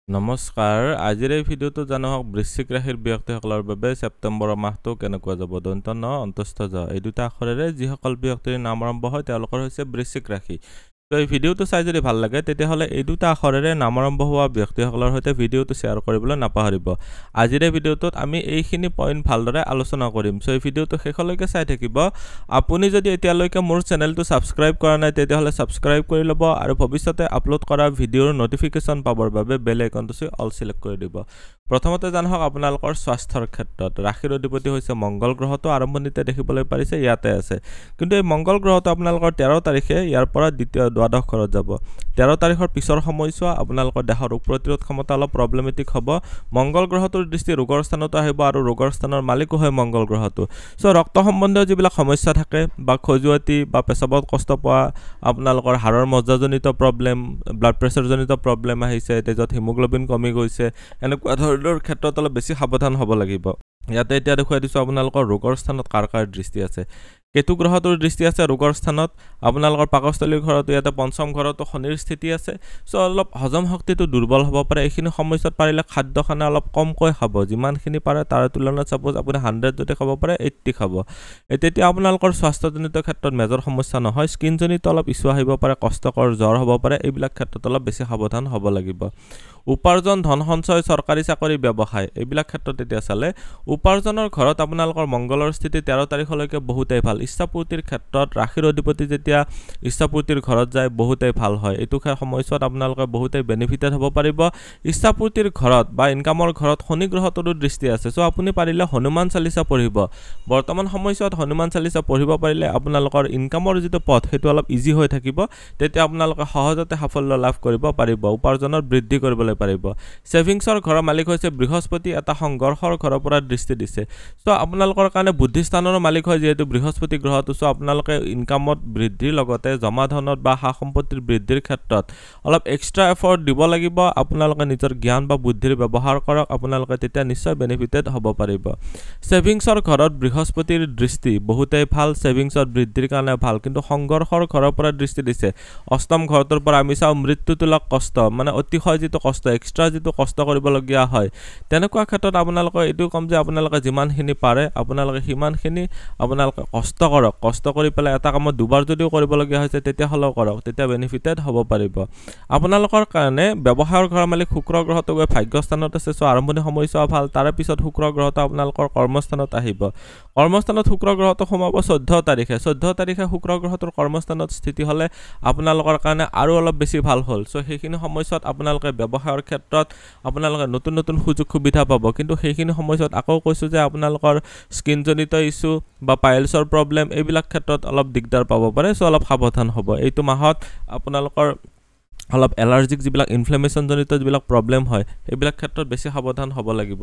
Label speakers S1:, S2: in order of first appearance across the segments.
S1: নমস্কাৰ আজিৰ এই ভিডিঅ'টো জানক বৃশ্চিক ৰাশিৰ ব্যক্তিসকলৰ বাবে সেপ্টেম্বৰ মাহটো কেনেকুৱা যাব দন্ত ন অন্তস্থ জ এই দুটা আখৰেৰে যিসকল ব্যক্তিৰ নাম আৰম্ভ হয় তেওঁলোকৰ হৈছে বৃশ্চিক ৰাশি তো এই ভিডিঅ'টো চাই যদি ভাল লাগে তেতিয়াহ'লে এই দুটা আখৰেৰে নাম আৰম্ভ হোৱা ব্যক্তিসকলৰ সৈতে ভিডিঅ'টো শ্বেয়াৰ কৰিবলৈ নাপাহৰিব আজিৰ এই ভিডিঅ'টোত আমি এইখিনি পইণ্ট ভালদৰে আলোচনা কৰিম সো এই ভিডিঅ'টো শেষলৈকে চাই থাকিব আপুনি যদি এতিয়ালৈকে মোৰ চেনেলটো সাবস্ক্ৰাইব কৰা নাই তেতিয়াহ'লে সাবস্ক্ৰাইব কৰি ল'ব আৰু ভৱিষ্যতে আপলোড কৰা ভিডিঅ'ৰ নটিফিকেশ্যন পাবৰ বাবে বেল আইকনটো অল সিলেক্ট কৰি দিব প্ৰথমতে জানক আপোনালোকৰ স্বাস্থ্যৰ ক্ষেত্ৰত ৰাশিৰ অধিপতি হৈছে মংগল গ্ৰহটো আৰম্ভণিতে দেখিবলৈ পাৰিছে ইয়াতে আছে কিন্তু এই মংগল গ্ৰহটো আপোনালোকৰ 13 তাৰিখে ইয়াৰ পৰা দ্বিতীয় দ্বাদশ ঘৰত যাব 13 তাৰিখৰ পিছৰ সময়ছোৱা আপোনালোকৰ দেহৰ ৰোগ প্ৰতিৰোধ ক্ষমতা অলপ প্ৰবলেমেটিক হ'ব মংগল গ্ৰহটোৰ দৃষ্টি ৰোগৰ স্থানত আহিব আৰু ৰোগৰ স্থানৰ মালিকো হয় মংগল গ্ৰহটো সো ৰক্ত সম্বন্ধীয় যিবিলাক সমস্যা থাকে বা খজুৱতি বা পেচাবত কষ্ট পোৱা আপোনালোকৰ হাড়ৰ মজ্জাজনিত প্ৰবলেম ব্লাড প্ৰেছাৰ জনিত প্ৰবলেম আহিছে তেজত হিমোগ্লোবিন কমি গৈছে এনেকুৱা ধৰণৰ ক্ষেত্ৰত অলপ বেছি সাৱধান হ'ব লাগিব ইয়াতে এতিয়া দেখুৱাই দিছো আপোনালোকৰ ৰোগৰ স্থানত কাৰ দৃষ্টি আছে কেতু গ্ৰহটোৰ দৃষ্টি আছে ৰোগৰ স্থানত আপোনালোকৰ পাকস্থলীৰ ঘৰত ইয়াতে পঞ্চম ঘৰতো শনিৰ স্থিতি আছে সো অলপ হজম শক্তিটো দুৰ্বল হ'ব পাৰে এইখিনি সময়ত পাৰিলে খাদ্য খানা অলপ কমকৈ খাব যিমানখিনি পাৰে তাৰ তুলনাত সাপোজ আপুনি 100 যদি খাব পাৰে 80 খাব তেতিয়া আপোনালোকৰ স্বাস্থ্যজনিত ক্ষেত্ৰত মেজৰ সমস্যা নহয় স্কিনজনিত অলপ ইছ্যু আহিব পাৰে কষ্টকৰ জ্বৰ হ'ব পাৰে এইবিলাক ক্ষেত্ৰত অলপ বেছি সাৱধান হ'ব লাগিব উপাৰ্জন ধন সঞ্চয় চৰকাৰী চাকৰি ব্যৱসায় এইবিলাক ক্ষেত্ৰত এতিয়া চালে উপাৰ্জনৰ ঘৰত আপোনালোকৰ মংগলৰ স্থিতি 13 তাৰিখলৈকে বহুতেই ভাল ইচ্ছাপূৰ্তিৰ ক্ষেত্ৰত ৰাশিৰ অধিপতি যেতিয়া ইচ্ছাপূৰ্তিৰ ঘৰত যায় বহুতেই ভাল হয় এইটো সময়ছোৱাত আপোনালোকে বহুতেই বেনিফিটেড হ'ব পাৰিব ইচ্ছাপূৰ্তিৰ ঘৰত বা ইনকামৰ ঘৰত শনি গ্ৰহটোৰ দৃষ্টি আছে সো আপুনি পাৰিলে হনুমান চালিসা পঢ়িব বৰ্তমান সময়ছোৱাত হনুমান চালিসা পঢ়িব পাৰিলে আপোনালোকৰ ইনকামৰ যিটো পথ হেতু অলপ ইজি হৈ থাকিব তেতিয়া আপোনালোকে সহজতে সাফল্য লাভ কৰিব পাৰিব উপাৰ্জনৰ বৃদ্ধি কৰিবলৈ পাৰিব সেভিংছৰ ঘৰৰ মালিক হৈছে বৃহস্পতি এটা সংঘৰ্ষৰ ঘৰৰ পৰা দৃষ্টি দিছে সো আপোনালোকৰ কাৰণে বুদ্ধিস্থানৰ মালিক হয় যেহেতু বৃহস্পতি গ্ৰহটো সো আপোনালোকে ইনকামত বৃদ্ধিৰ লগতে জমা ধনত বা হা সম্পত্তিৰ বৃদ্ধিৰ ক্ষেত্ৰত অলপ এক্সট্ৰা এফৰ্ট দিব লাগিব আপোনালোকে নিজৰ জ্ঞান বা বুদ্ধিৰ ব্যৱহাৰ কৰক আপোনালোকে তেতিয়া নিশ্চয় বেনিফিটেড হ'ব পাৰিব সেভিংছৰ ঘৰত বৃহস্পতিৰ দৃষ্টি বহুতেই ভাল সেভিংছৰ বৃদ্ধিৰ কাৰণে ভাল কিন্তু সংঘৰ্ষৰ ঘৰৰ পৰা দৃষ্টি দিছে অষ্টম ঘৰটোৰ পৰা আমি চাও মৃত্যুতুলক কষ্ট মানে অতিশয় যিটো কষ্ট এক্সট্ৰা যিটো কষ্ট কৰিবলগীয়া হয় তেনেকুৱা ক্ষেত্ৰত আপোনালোকে এইটো কম যে আপোনালোকে যিমানখিনি পাৰে আপোনালোকে সিমানখিনি আপোনালোকে কষ্ট কৰি পেলাই এটা কামত দুবাৰ যদিও কৰিবলগীয়া হৈছে তেতিয়া হলেও কৰক তেতিয়া বেনিফিটেড হ'ব পাৰিব আপোনালোকৰ কাৰণে ব্যৱসায়ৰ ঘৰৰ মালিক শুক্ৰ গ্ৰহটো গৈ ভাগ্যস্থানত আছে সো আৰম্ভণি সময়ছোৱা ভাল তাৰ পিছত শুক্ৰ গ্ৰহটো আপোনালোকৰ কৰ্মস্থানত আহিব কৰ্মস্থানত শুক্ৰ গ্ৰহটো সোমাব 14 তাৰিখে শুক্ৰ গ্ৰহটোৰ কৰ্মস্থানত স্থিতি হলে আপোনালোকৰ কাৰণে আৰু অলপ বেছি ভাল হ'ল সো সেইখিনি সময়ছোৱাত আপোনালোকে ব্যৱসায়ৰ ক্ষেত্ৰত আপোনালোকে নতুন সুযোগ সুবিধা পাব কিন্তু সেইখিনি সময়ছোৱাত আকৌ কৈছো যে আপোনালোকৰ স্কিনজনিত ইস্যু বা পাইলছৰ প্ৰবলেম এইবিলাক ক্ষেত্ৰত অলপ দিগদাৰ পাব পাৰে সো অলপ সাৱধান হ'ব এইটো মাহত আপোনালোকৰ অলপ এলাৰ্জিক যিবিলাক ইনফ্লেমেশন জনিত যিবিলাক প্ৰবলেম হয় এইবিলাক ক্ষেত্ৰত বেছি সাৱধান হ'ব লাগিব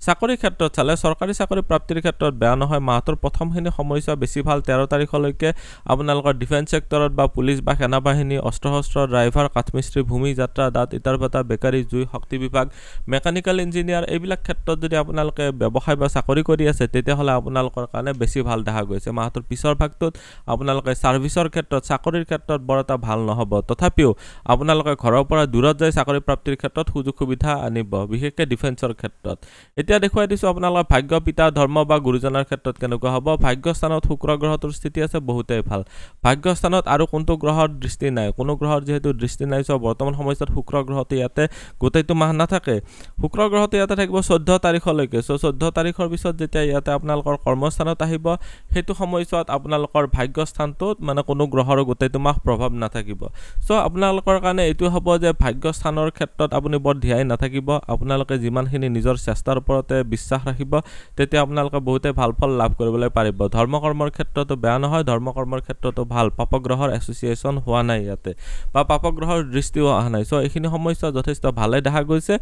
S1: চাকৰি ক্ষেত্ৰত চালে চৰকাৰী চাকৰি প্ৰাপ্তিৰ ক্ষেত্ৰত বেয়া নহয় মাহৰ প্ৰথমখিনি সময়ছোৱা বেছি ভাল 13 তাৰিখলৈকে আপোনালোকৰ ডিফেন্স সেক্টৰত বা পুলিশ বা সেনা বাহিনী অস্ত্ৰ ড্ৰাইভাৰ কাঠমিস্ত্ৰী ভূমি যাত্ৰা দাঁত ইটাৰ ভাটা বেকাৰী জুই শক্তি বিভাগ মেকানিক্যাল ইঞ্জিনিয়াৰ এইবিলাক ক্ষেত্ৰত যদি আপোনালোকে ব্যৱসায় বা চাকৰি কৰি আছে তেতিয়াহ'লে আপোনালোকৰ কাৰণে বেছি ভাল দেখা গৈছে মাহৰ পিছৰ ভাগটোত আপোনালোকে সাৰ্ভিসৰ ক্ষেত্ৰত চাকৰিৰ ক্ষেত্ৰত বৰ এটা ভাল নহব তথাপিও আপোনালোকে ঘৰৰ পৰা দূৰত যায় চাকৰি প্ৰাপ্তিৰ ক্ষেত্ৰত সুযোগ সুবিধা আনিব বিশেষকৈ ডিফেন্সৰ ক্ষেত্ৰত এতিয়া দেখুৱাই দিছো আপোনালোকৰ ভাগ্য পিতা ধৰ্ম বা গুৰুজনৰ ক্ষেত্ৰত কেনেকুৱা হ'ব ভাগ্যস্থানত শুক্ৰ গ্ৰহটোৰ স্থিতি আছে বহুতেই ভাল ভাগ্যস্থানত আৰু কোনটো গ্ৰহৰ দৃষ্টি নাই কোনো গ্ৰহৰ যেহেতু দৃষ্টি নাই সো বৰ্তমান সময়ত শুক্ৰ গ্ৰহটো ইয়াতে গোটেইটো মাহ নাথাকে শুক্ৰ গ্ৰহটো ইয়াতে থাকিব 14 তাৰিখলৈকে সো 14 তাৰিখৰ পিছত যেতিয়া ইয়াতে আপোনালোকৰ কৰ্মস্থানত আহিব হেতু সময়ছোৱাত আপোনালোকৰ ভাগ্যস্থানটোত মানে কোনো গ্ৰহৰ গোটেইটো মাহ প্ৰভাৱ নাথাকিব সো আপোনালোকৰ কাৰণে এইটো হ'ব যে ভাগ্যস্থানৰ ক্ষেত্ৰত আপুনি বৰ ধ্যান নাথাকিব আপোনালোকে যিমানখিনি নিজৰ চেষ্টাৰ ওপৰতে বিশ্বাস ৰাখিব তেতিয়া আপোনালোকে বহুতে ভাল ফল লাভ কৰিবলৈ পাৰিব ধৰ্মকৰ্মৰ ক্ষেত্ৰতো বেয়া নহয় ধৰ্মকৰ্মৰ ক্ষেত্ৰতো ভাল পাপগ্ৰহৰ এছ'চিয়েচন হোৱা নাই ইয়াতে বা পাপগ্ৰহৰ দৃষ্টিও অহা নাই সো এইখিনি সমস্যা যথেষ্ট ভালে দেখা গৈছে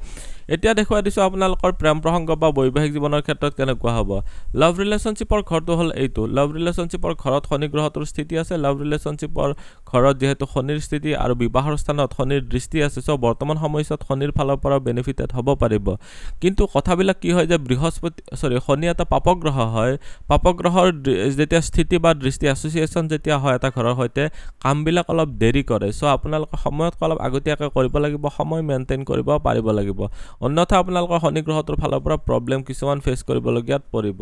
S1: এতিয়া দেখুৱাই দিছো আপোনালোকৰ প্ৰেম প্ৰসংগ বা বৈবাহিক জীৱনৰ ক্ষেত্ৰত কেনেকুৱা হ'ব লাভ ৰিলেশনশ্বিপৰ ঘৰটো হ'ল এইটো লাভ ৰিলেশনশ্বিপৰ ঘৰত শনি গ্ৰহটোৰ স্থিতি আছে লাভ ৰিলেশনশ্বিপৰ ঘৰত যেহেতু শনিৰ স্থিতি আৰু বিবাহৰ স্থানত ঘৰত শনিৰ দৃষ্টি আছে সো বৰ্তমান সময়ছোৱাত শনিৰ ফালৰ পৰা বেনিফিটেড হ'ব পাৰিব কিন্তু কথাবিলাক কি হয় যে শনি এটা পাপক গ্ৰহ হয় পাপক গ্ৰহৰ যেতিয়া স্থিতি বা দৃষ্টি এছ'চিয়েশ্যন যেতিয়া হয় এটা ঘৰৰ সৈতে কামবিলাক অলপ দেৰি কৰে সো আপোনালোকে সময়ত অলপ আগতীয়াকৈ কৰিব লাগিব সময় মেইনটেইন কৰিব পাৰিব লাগিব অন্যথা আপোনালোকৰ শনি গ্ৰহটোৰ ফালৰ পৰা প্ৰব্লেম কিছুমান ফেচ কৰিবলগীয়াত পৰিব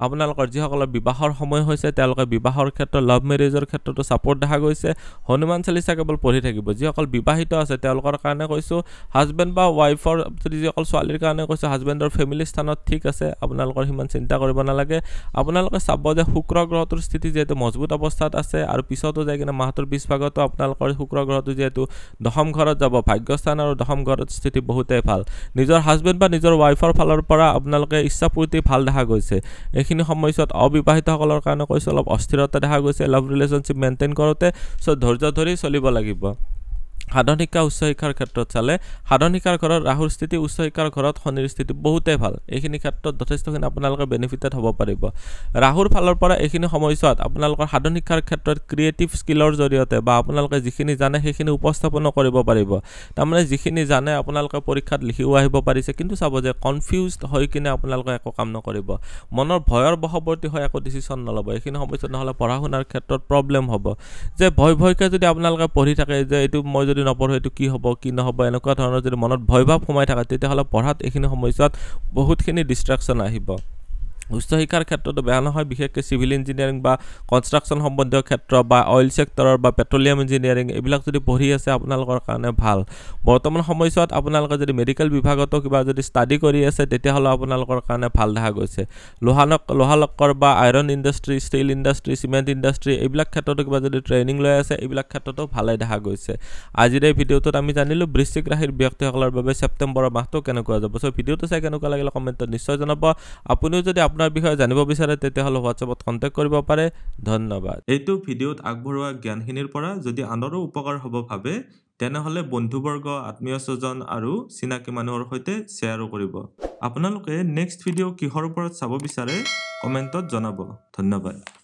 S1: আপোনালোকৰ যিসকলৰ বিবাহৰ সময় হৈছে তেওঁলোকে বিবাহৰ ক্ষেত্ৰত লাভ মেৰেজৰ ক্ষেত্ৰতো সাপোৰ্ট দেখা গৈছে হনুমান চালিসা কেৱল পঢ়ি থাকিব যিসকল বিবাহিত আছে তেওঁলোকৰ কাৰণে কৈছো হাজবেণ্ড বা ওয়াইফৰ যদি যিসকল ছোৱালীৰ কাৰণে কৈছো হাজবেণ্ডৰ ফেমিলি স্থানত ঠিক আছে আপোনালোকৰ হিমান চিন্তা কৰিব নালাগে আপোনালোকে চাব যে শুক্ৰ গ্ৰহটোৰ স্থিতি যেহেতু মজবুত অৱস্থাত আছে আৰু পিছতো যায় কিনে মাহটোৰ 20 ভাগতো আপোনালোকৰ শুক্ৰ গ্ৰহটো যেহেতু দশম ঘৰত যাব ভাগ্যস্থান আৰু দশম ঘৰত স্থিতি বহুতেই ভাল নিজৰ হাজবেণ্ড বা নিজৰ ওয়াইফৰ ফালৰ পৰা আপোনালোকে ইচ্ছাপূৰ্তি ভাল দেখা গৈছে এইখিনি সময়ছোৱাত অবিবাহিতসকলৰ কাৰণে কৈছো অলপ অস্থিৰতা দেখা গৈছে লাভ ৰিলেশনশিপ মেইনটেইন কৰোতে সো ধৈৰ্য ধৰি চলিব লাগিব সাধন শিক্ষা উচ্চ শিক্ষাৰ ক্ষেত্ৰত চালে সাধন শিক্ষাৰ ঘৰত ৰাহুৰ স্থিতি উচ্চ শিক্ষাৰ ঘৰত শনিৰ স্থিতি বহুতেই ভাল এইখিনি ক্ষেত্ৰত যথেষ্টখিনি আপোনালোকে বেনিফিটেড হ'ব পাৰিব ৰাহুৰ ফালৰ পৰা এইখিনি সময়ছোৱাত আপোনালোকৰ সাধন শিক্ষাৰ ক্ষেত্ৰত ক্ৰিয়েটিভ স্কিলৰ জৰিয়তে বা আপোনালোকে যিখিনি জানে সেইখিনি উপস্থাপন কৰিব পাৰিব তাৰমানে যিখিনি জানে আপোনালোকে পৰীক্ষাত লিখিও আহিব পাৰিছে কিন্তু চাব যে কনফিউজড হৈ কিনে আপোনালোকে একো কাম নকৰিব মনৰ ভয়ৰ বশৱৰ্তী হৈ একো ডিসিশন নলব এইখিনি সময়ছোৱাত নহলে পঢ়া শুনাৰ ক্ষেত্ৰত প্ৰব্লেম হ'ব যে ভয়কে যদি আপোনালোকে পঢ়ি থাকে যে এইটো মই যদি নপঢ়ো এটো কি হ'ব কি নহব এনেকুৱা ধৰণৰ যদি মনত ভয় ভাব সোমাই থাকে তেতিয়াহলে পঢ়াত এইখিনি সময়ছোৱাত বহুতখিনি ডিস্ট্ৰাকশন আহিব উচ্চ শিক্ষাৰ ক্ষেত্ৰত বেয়া নহয় বিশেষকৈ সিভিল ইঞ্জিনিয়াৰিং বা কনষ্ট্ৰাকচন সম্বন্ধীয় ক্ষেত্ৰ বা অইল সেক্টৰৰ বা পেট্ৰলিয়াম ইঞ্জিনিয়াৰিং এইবিলাক যদি পঢ়ি আছে আপোনালোকৰ কাৰণে ভাল বৰ্তমান সময়ছোৱাত আপোনালোকে যদি মেডিকেল বিভাগতো কিবা যদি ষ্টাডি কৰি আছে তেতিয়াহলে আপোনালোকৰ কাৰণে ভাল দেখা গৈছে লোহালক্কৰ বা iron industry steel industry cement industry এইবিলাক ক্ষেত্ৰতো কিবা যদি ট্ৰেইনিং লৈ আছে এইবিলাক ক্ষেত্ৰতো ভালে দেখা গৈছে আজিৰ এই ভিডিওটোত আমি জানিলো বৃশ্চিক ৰাশিৰ ব্যক্তিসকলৰ বাবে সেপ্টেম্বৰৰ মাহটো কেনেকুৱা যাব সো ভিডিওটো চাই কেনেকুৱা লাগিলে কমেন্টত নিশ্চয় জনাব আপুনিও যদি আপোনাৰ বিষয়ে জানিব বিচাৰে তেতিয়াহলে হোৱাটছএপত কন্টাক্ট কৰিব পাৰে ধন্যবাদ এইটো ভিডিওত আগবঢ়োৱা জ্ঞানখিনিৰ পৰা যদি আনৰো উপকাৰ হ'ব ভাবে তেনেহলে বন্ধুবৰ্গ আত্মীয় স্বজন আৰু চিনাকি মানুহৰ সৈতে শ্বেয়াৰো কৰিব আপোনালোকে নেক্সট ভিডিও কিহৰ ওপৰত চাব বিচাৰে কমেন্টত জনাব ধন্যবাদ